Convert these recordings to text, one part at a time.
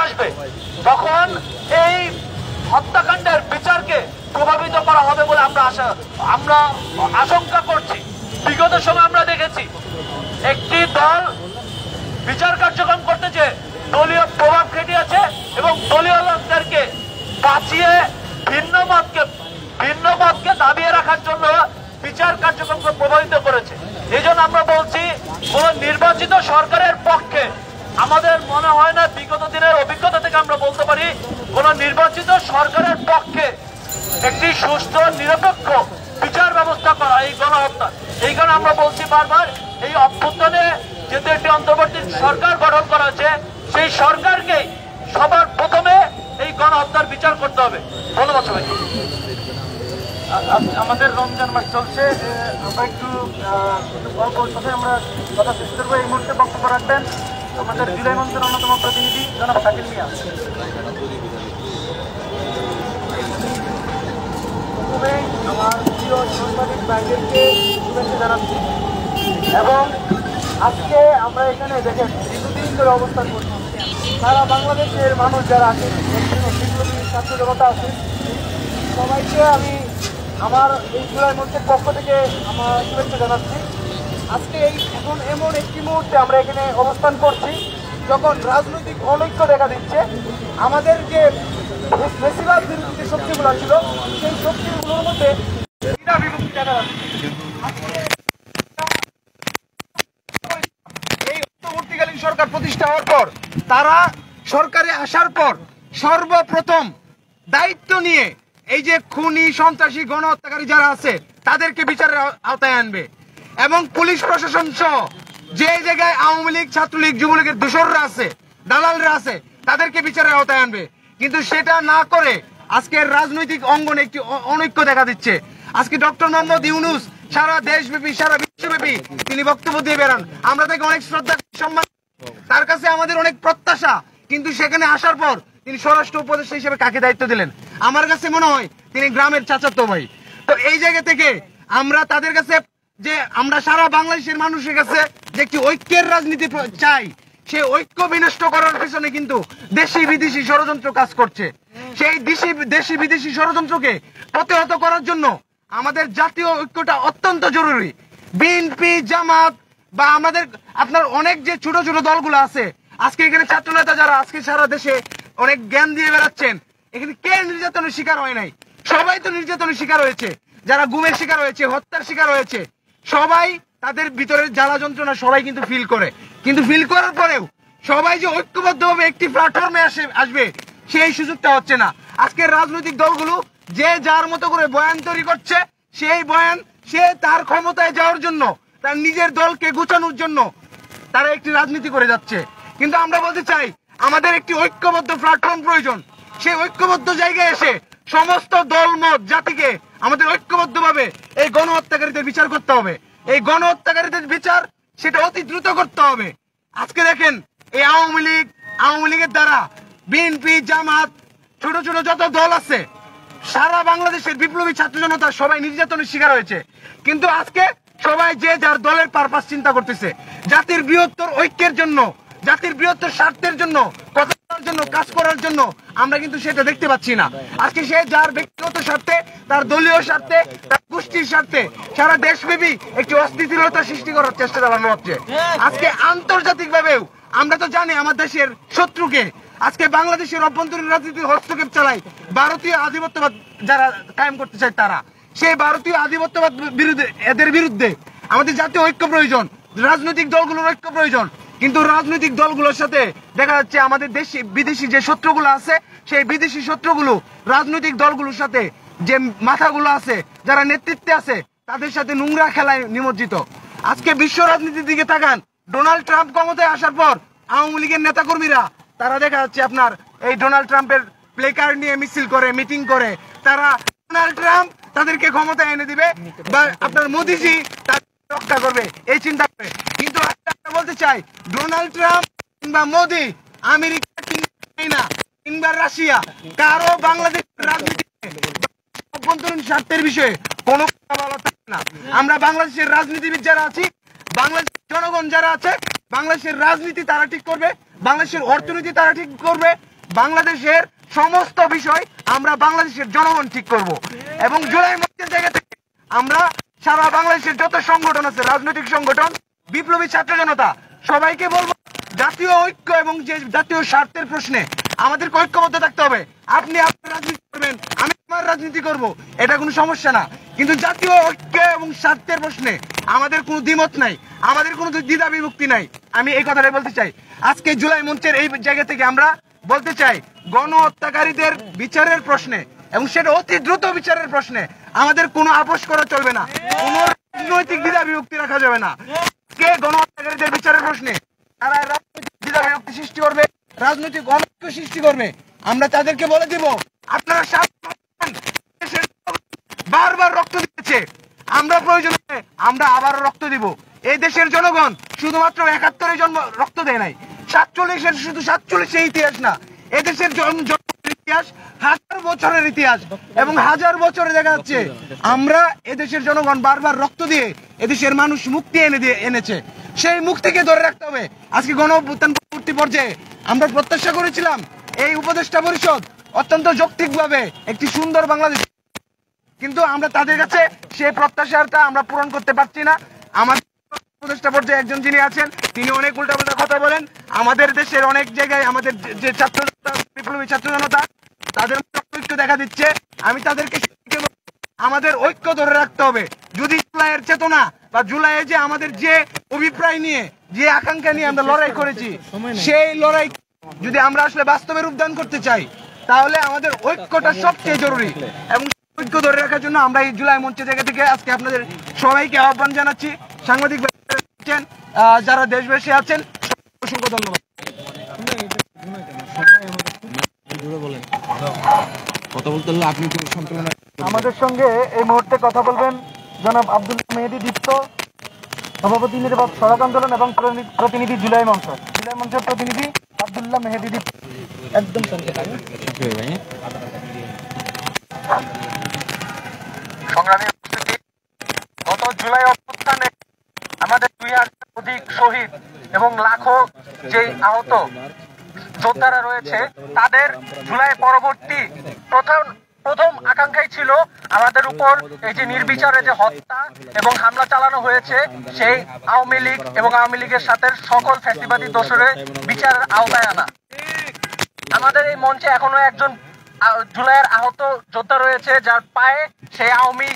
আসবে তখন এই হত্যাকাণ্ডের বিচারকে প্রভাবিত করা হবে বলে আমরা আশঙ্কা করছি। বিগত সময় আমরা দেখেছি একটি দল বিচার কার্যক্রম করতেছে, দলীয় প্রভাব খেটিয়েছে এবং দলীয় লোকদেরকে বাঁচিয়ে ভিন্ন মতকে দাবিয়ে রাখার জন্য বিচার কার্যক্রমকে প্রভাবিত করেছে। এই জন্য আমরা বলছি, কোন নির্বাচিত সরকারের পক্ষে আমাদের মনে হয় না, বিগত দিনের অভিজ্ঞতা থেকে আমরা বলতে পারি, কোন নির্বাচিত সরকারের পক্ষে একটি সুস্থ নিরপেক্ষ বিচার ব্যবস্থা করা এই গণহত্যা। এই কারণে আমরা বলছি বারবার, এই অভ্যুত্থানে যেহেতু একটি অন্তর্বর্তী সরকার গঠন করা হয়েছে, সেই সরকারকে সবার প্রথমে এই গণহত্যার বিচার করতে হবে। ধন্যবাদ সবাইকে। আমাদের রমজান মাস চলছে, আমরা একটু অল্প কথা আমরা কথা শেষ করবো। এই মুহূর্তে বক্তব্য রাখবেন আমাদের জুলাই মঞ্চের অন্যতম প্রতিনিধি জনাব শাকিল মিয়া। প্রথমে আমার প্রিয় সাংবাদিক ভাইদেরকে শুভেচ্ছা জানাচ্ছি এবং আজকে আমরা এখানে দেখেন দীর্ঘদিন ধরে অবস্থান করছি। সারা বাংলাদেশের মানুষ যারা আছে, বিপ্লবী ছাত্র জনতা আছে, সবাইকে আমি আমার এই জুলাই মঞ্চের পক্ষ থেকে আমার শুভেচ্ছা জানাচ্ছি। আজকে এখন এমন একটি মুহূর্তে আমরা এখানে অবস্থান করছি যখন রাজনৈতিক অনৈক্য দেখা দিচ্ছে। আমাদের যে বেশিরভাগ বিরোধী যে শক্তিগুলো ছিল, সেই শক্তিগুলোর মধ্যে বিভক্তি দেখা যাচ্ছে। এই অন্তর্বর্তীকালীন সরকার প্রতিষ্ঠা হওয়ার পর, তারা সরকারে আসার পর সর্বপ্রথম দায়িত্ব নিয়ে এই যে খুনি সন্ত্রাসী গণহত্যাকারী যারা আছে তাদেরকে বিচারের আওতায় আনবে এবং পুলিশ প্রশাসন সহ যে জায়গায় আওয়ামী লীগ, ছাত্রলীগ, যুবলীগের দোসররা আছে, দালালরা আছে, তাদেরকে বিচারের আওতায় আনবে। কিন্তু সেটা না করে আজকের রাজনৈতিক অঙ্গনে একটি অনৈক্য দেখা দিচ্ছে। আজকে ডক্টর মোহাম্মদ ইউনূস সারা দেশব্যাপী, সারা বিশ্বব্যাপী তিনি বক্তব্য দিয়ে বেড়ান। আমরা তাকে অনেক শ্রদ্ধা, সম্মান, তার কাছে আমাদের অনেক প্রত্যাশা। কিন্তু সেখানে আসার পর তিনি স্বরাষ্ট্র উপদেষ্টা হিসেবে কাকে দায়িত্ব দিলেন? আমার কাছে মনে হয় তিনি গ্রামের চাচাতো ভাই। তো এই জায়গা থেকে আমরা তাদের কাছে, যে আমরা সারা বাংলাদেশের মানুষের কাছে যে একটি ঐক্যের রাজনীতি চাই, সেই ঐক্য বিনষ্ট করার পেছনে কিন্তু দেশি বিদেশি ষড়যন্ত্র কাজ করছে। সেই দেশি বিদেশি ষড়যন্ত্রকে প্রতিহত করার জন্য আমাদের জাতীয় ঐক্যটা অত্যন্ত জরুরি। বিএনপি, জামাত বা আমাদের আপনার অনেক যে ছোট ছোট দলগুলো আছে, আজকে এখানে ছাত্র নেতা যারা আজকে সারা দেশে অনেক জ্ঞান দিয়ে বেড়াচ্ছেন, এখানে কে নির্যাতনের শিকার হয় নাই? সবাই তো নির্যাতনের শিকার হয়েছে, যারা গুমের শিকার হয়েছে, হত্যার শিকার হয়েছে, সবাই তাদের ভিতরের জ্বালা যন্ত্রণা সবাই কিন্তু ফিল করে। কিন্তু ফিল করার পরেও সবাই যে ঐক্যবদ্ধভাবে একটি প্ল্যাটফর্মে আসবে, সেই সুযোগটা হচ্ছে না। আজকের রাজনৈতিক দলগুলো যে যার মতো করে বয়ান তৈরি করছে, সেই বয়ান সে তার ক্ষমতায় যাওয়ার জন্য, তার নিজের দলকে গুছানোর জন্য তারা একটি রাজনীতি করে যাচ্ছে। কিন্তু আমরা বলতে চাই, আমাদের একটি ঐক্যবদ্ধ প্ল্যাটফর্ম প্রয়োজন। সেই ঐক্যবদ্ধ জায়গায় এসে সমস্ত দলমত জাতিকে আমাদের ঐক্যবদ্ধভাবে এই গণহত্যাকারীদের বিচার করতে হবে। এই গণহত্যাকারীদের বিচার সেটা অতি দ্রুত করতে হবে। আজকে দেখেন, এই আওয়ামী লীগের দ্বারা বিএনপি, জামাত, ছোট ছোট যত দল আছে, সারা বাংলাদেশের বিপ্লবী ছাত্র জনতা সবাই নির্যাতনের শিকার হয়েছে। কিন্তু আজকে সবাই যে যার দলের পারপাস চিন্তা করতেছে, জাতির বৃহত্তর ঐক্যের জন্য, জাতির বৃহত্তর স্বার্থের জন্য, কথা বলার জন্য, কাজ করার জন্য আমরা কিন্তু সেটা দেখতে পাচ্ছি না। আজকে সে যার ব্যক্তিগত স্বার্থে, তার দলীয় স্বার্থে, তার গোষ্ঠীর স্বার্থে সারা দেশব্যাপী একটি অস্থিতিশীলতা সৃষ্টি করার চেষ্টা চালানো হচ্ছে। আজকে আন্তর্জাতিক ভাবেও আমরা তো জানি আমার দেশের শত্রুকে। আজকে বাংলাদেশের অভ্যন্তরীণ রাজনীতি হস্তক্ষেপ চালায় ভারতীয় আধিপত্যবাদ যারা কায়েম করতে চায়, তারা সেই ভারতীয় আধিপত্যবাদ এদের বিরুদ্ধে আমাদের জাতীয় ঐক্য প্রয়োজন, রাজনৈতিক দলগুলোর ঐক্য প্রয়োজন। কিন্তু রাজনৈতিক দলগুলোর সাথে দেখা যাচ্ছে আমাদের দেশি বিদেশি যে শত্রুগুলো আছে, সেই বিদেশি শত্রুগুলো রাজনৈতিক দলগুলোর সাথে, যে মাথাগুলো আছে, যারা নেতৃত্বে আছে, তাদের সাথে নোংরা খেলায় নিমজ্জিত। আজকে বিশ্ব রাজনীতির দিকে তাকান, ডোনাল্ড ট্রাম্প ক্ষমতায় আসার পর আওয়ামী লীগের নেতাকর্মীরা তারা দেখা যাচ্ছে আপনার এই ডোনাল্ড ট্রাম্পের প্লে কার্ড নিয়ে মিছিল করে, মিটিং করে, তারা ডোনাল্ড ট্রাম্প তাদেরকে ক্ষমতায় এনে দিবে বা আপনার মোদিজি রক্ষা করবে, এই চিন্তা করে। কিন্তু আমরা বলতে চাই, ডোনাল্ড ট্রাম্প কিংবা মোদি, আমেরিকা কিংবা চাইনা কিংবা রাশিয়া, কারো বাংলাদেশের রাজনীতিতে অভ্যন্তরীণ স্বার্থের বিষয়ে কোনো কথা বলা থাকে না। আমরা বাংলাদেশের রাজনীতিবিদ যারা আছি, বাংলাদেশের জনগণ যারা আছে, বাংলাদেশের রাজনীতি তারা ঠিক করবে, বাংলাদেশের অর্থনীতি তারা ঠিক করবে, বাংলাদেশের সমস্ত বিষয় আমরা বাংলাদেশের জনগণ ঠিক করব এবং জুলাই মঞ্চের জায়গা থেকে আমরা সারা বাংলাদেশের যত সংগঠন আছে, রাজনৈতিক সংগঠন, বিপ্লবী ছাত্র জনতা, সবাইকে বলবো জাতীয় ঐক্য এবং যে জাতীয় স্বার্থের প্রশ্নে আমাদেরকে ঐক্যবদ্ধ থাকতে হবে। আপনি আপনার রাজনীতি করবেন, আমি আমার রাজনীতি করব, এটা কোনো সমস্যা না, কিন্তু জাতীয় ঐক্য এবং স্বার্থের প্রশ্নে আমাদের কোনো দ্বিমত নাই, আমাদের কোনো দ্বিধা বিভক্তি নাই। আমি এই কথাটাই বলতে চাই। আজকে জুলাই মঞ্চের এই জায়গা থেকে আমরা বলতে চাই, গণহত্যাকারীদের বিচারের প্রশ্নে এবং সেটা অতি দ্রুত বিচারের প্রশ্নে আমাদের কোনো আপোষ করা চলবে না, কোনো রাজনৈতিক দ্বিধা বিভক্তি রাখা যাবে না। কে গণহত্যাকারীদের বিচারের প্রশ্নে তারা রাজনৈতিক দ্বিধা বিভক্তি সৃষ্টি করবে, রাজনৈতিক অনৈক্য সৃষ্টি করবে, আমরা তাদেরকে বলে দিব আপনারা বারবার রক্ত দিয়েছে, আমরা প্রয়োজনে আমরা আবারও রক্ত দিব। এই দেশের জনগণ শুধুমাত্র ৭১ জন্ম রক্ত দেয় নাই, ৪৭-এর শুধু ৪৭ ইতিহাস না, এদেশের ইতিহাস হাজার বছরের ইতিহাস এবং হাজার বছরে দেখা যাচ্ছে আমরা এদেশের জনগণ বারবার রক্ত দিয়ে এদেশের মানুষ মুক্তি এনেছে। সেই মুক্তিকে ধরে রাখতে হবে। আজকে গণ অভ্যুত্থান পরবর্তী পর্যায়ে আমরা প্রত্যাশা করেছিলাম এই উপদেষ্টা পরিষদ অত্যন্ত যৌক্তিকভাবে একটি সুন্দর বাংলাদেশ, কিন্তু আমরা তাদের কাছে সেই প্রত্যাশাটা আমরা পূরণ করতে পারছি না। আমাদের উপদেষ্টা পর্যায়ে একজন যিনি আছেন তিনি অনেক উল্টাপাল্টা কথা বলেন। আমাদের দেশের অনেক জায়গায় আমাদের যে ছাত্র বিপ্লবী ছাত্র জনতা তাদের ঐক্য দেখা দিচ্ছে। আমি তাদেরকে আমাদের ঐক্য ধরে রাখতে হবে। যদি জুলাইয়ের চেতনা বা জুলাইয়ে যে আমাদের যে অভিপ্রায় নিয়ে যে আকাঙ্ক্ষা নিয়ে আমরা লড়াই করেছি, সেই লড়াই যদি আমরা আসলে বাস্তবে রূপদান করতে চাই তাহলে আমাদের ঐক্যটা সবচেয়ে জরুরি এবং ঐক্য ধরে রাখার জন্য আমরা এই জুলাই মঞ্চের জায়গা থেকে আজকে আপনাদের সবাইকে আহ্বান জানাচ্ছি। সাংবাদিক যারা দেশবাসী আছেন অসংখ্য ধন্যবাদ। কথা বলতে হলে আপনি আমাদের সঙ্গে এই মুহূর্তে কথা বলবেন জনাব আব্দুল্লাহ মেহেদী দীপ্ত, সভাপতি নির্বাচন সড়ক আন্দোলন এবং প্রতিনিধি জুলাই মঞ্চের প্রতিনিধি আব্দুল্লাহ মেহেদী দীপ্ত। একদম সংগ্রামী উপস্থিতি, গত জুলাই অভ্যুত্থানে আমাদের ২০০০ অধিক শহীদ এবং লাখো যে আহত যোদ্ধারা রয়েছে তাদের জুলাই পরবর্তী প্রথম আকাঙ্ক্ষাই ছিল আমাদের উপর এই যে নির্বিচারে যে হত্যা এবং হামলা চালানো হয়েছে সেই আওয়ামী লীগ এবং আওয়ামী লীগের সাথে সকল ফ্যাসিবাদী দোষরে বিচারের আওতায় আনা। আমাদের এই মঞ্চে এখনো একজন জুলাইয়ের আহত যোদ্ধা রয়েছে যার পায়ে সেই আওয়ামী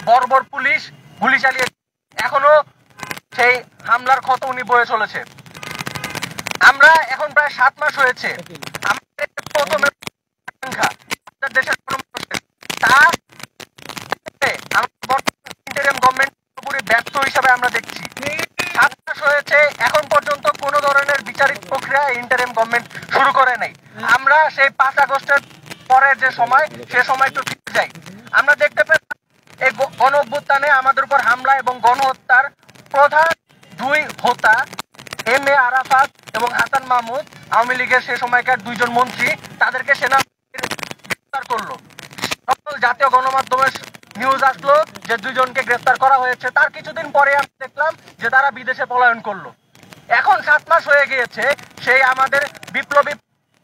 বর্বর পুলিশ গুলি চালিয়ে এখনো সেই হামলার ক্ষত উনি বয়ে চলেছে। আমরা এখন প্রায় ৭ মাস হয়েছে আমাদের প্রথম আকাঙ্ক্ষা আমাদের দেশের ইন্টারিম গভর্নমেন্ট পুরোপুরি ব্যর্থ হিসাবে আমরা দেখছি। ৭ মাস হয়েছে এখন পর্যন্ত কোন ধরনের বিচারিক প্রক্রিয়া ইন্টারিম গভর্নমেন্ট শুরু করে নাই। আমরা সেই ৫ আগস্টের পরের যে সময় সে সময় একটু ফিরে যাই। আমরা দেখতে পেলাম এই গণ অভ্যুত্থানে আমাদের উপর হামলা এবং গণহত্যার প্রধান ২ হোতা এম এ আরাফাত এবং হাসান মাহমুদ, আওয়ামী লীগের সে সময়কার ২ জন মন্ত্রী, তাদেরকে সেনা গ্রেফতার করলো। সকল জাতীয় গণমাধ্যমের নিউজ আসলো যে ২ জনকে গ্রেফতার করা হয়েছে। তার কিছুদিন পরে আমরা দেখলাম যে তারা বিদেশে পলায়ন করলো। এখন ৭ মাস হয়ে গিয়েছে সেই আমাদের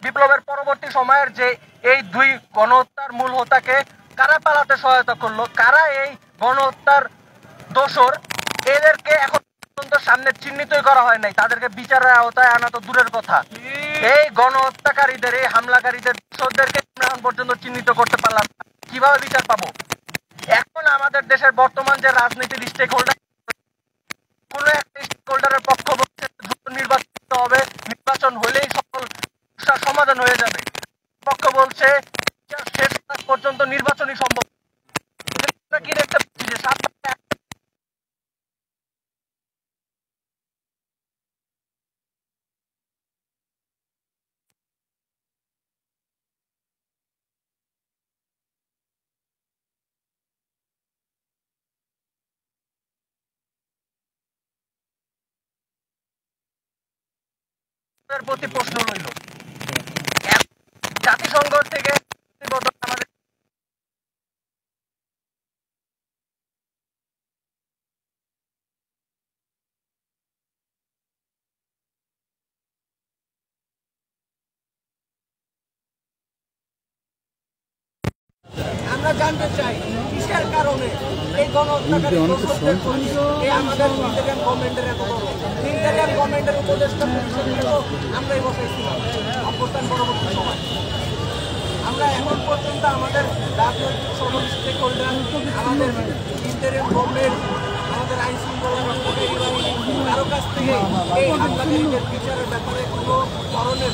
বিপ্লবের পরবর্তী সময়ের যে এই ২ গণহত্যার মূল হোতাকে কারা পালাতে সহায়তা করলো, কারা এই গণহত্যার দোষর, এদেরকে এখন পর্যন্ত সামনে চিহ্নিতই করা হয় নাই। তাদেরকে বিচারের আওতায় আনা তো দূরের কথা, এই গণহত্যাকারীদের এই হামলাকারীদের দোষরদেরকে আমরা এখন পর্যন্ত চিহ্নিত করতে পারলাম না। কিভাবে বিচার পাবো? এখন আমাদের দেশের বর্তমান যে রাজনীতির স্টেক হোল্ডার, কোন একটা স্টেক হোল্ডারের পক্ষ বলছে নির্বাচন হবে, নির্বাচন হলেই সকল সমাধান হয়ে যাবে, পক্ষ বলছে শেষ পর্যন্ত নির্বাচনই সম্ভব। কি দেখতে পাচ্ছি যে ৭প্রতি প্রশ্ন রইল। জাতিসংঘ থেকে আমাদের আমরা জানতে চাই কিসের কারণে এই গণহত্যাকারী দোষরদের প্রতি এই আমাদের ইন্টারিয়াম গভর্নমেন্টের এত বড় ইন্টারিয়াম গভর্নমেন্টের উপদেষ্টা পরিষদকে তো আমরাই বসাইছিলাম অভ্যুত্থান পরবর্তী সময়। আমরা এখন পর্যন্ত আমাদের রাজনৈতিক সকল স্টেক হোল্ডার, আমাদের ইন্টারিয়াম গভর্নমেন্ট, আমাদের আইন শৃঙ্খলা রক্ষাকারী বাহিনী কারো কাছ থেকে এই হামলাকারীদের বিচারের ব্যাপারে কোনো ধরনের